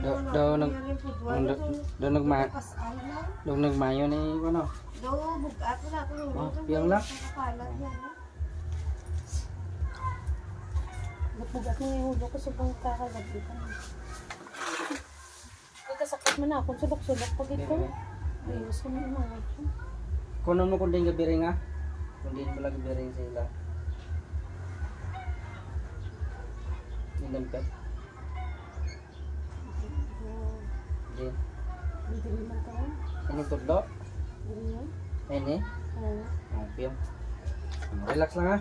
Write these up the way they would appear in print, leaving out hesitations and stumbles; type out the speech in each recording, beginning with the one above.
Daw nagmayo ni ano? Do bugat wala ko. Piyang lang. Bugat mo yung ulo ko subong kakagabitan. Ay kasakit man ako sulok-sulok pag ito. Ayos ko na mga. Kuno mo kundin gabi nga. Kundin mo lagi biring sila. Nilampet. Din. Hindi man to. Ini tudlo. Ini. Oo. Oh, piyong. Relax lang ha.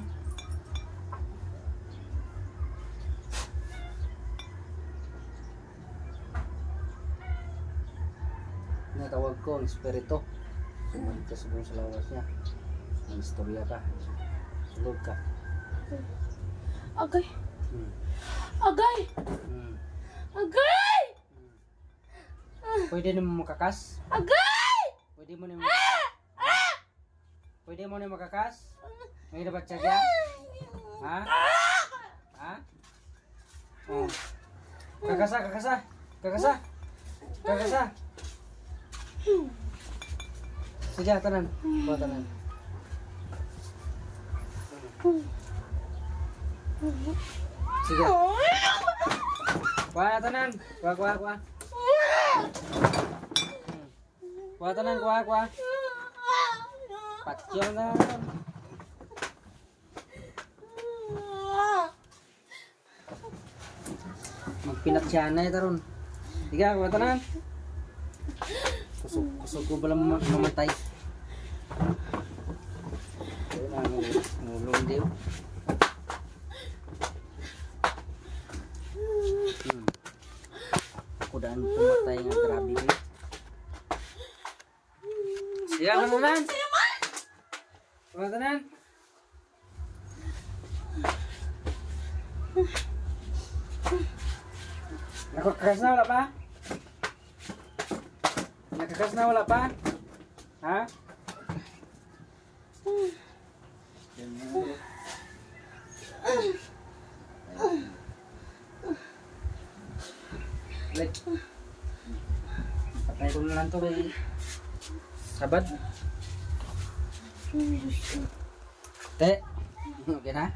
Natawag ko ang espiritu. Sumunod ka sa lawas niya. Ang istorya ka. Sulog ka. Agay. Agay. Agay. Pwede naman makakas? Agay. Pwede mo naman makakas? Pwede mo naman makakas? May dapat siya dyan? Ha? Ha? Oh. Kakasa, kakasa. Kakasa. Kakasa. Sige, tanan. Kuha tanan. Sige. Kuha tanan. Kuha, kuha, kuha. Kuha tanan, kuha, kuha. Patyo na. Magpinatsyan na ito ron. Sige, kuha tanan. Kusog ko pala mamatay. Ayun na, ngulong din. Kudaan pumatay nga grabe ko. Siya ka naman! Kumatanan! Nakakakas na wala pa? Nakakas na wala pa? Ha? Like, patay ko na lang ito kay Sabad. Te, okay na?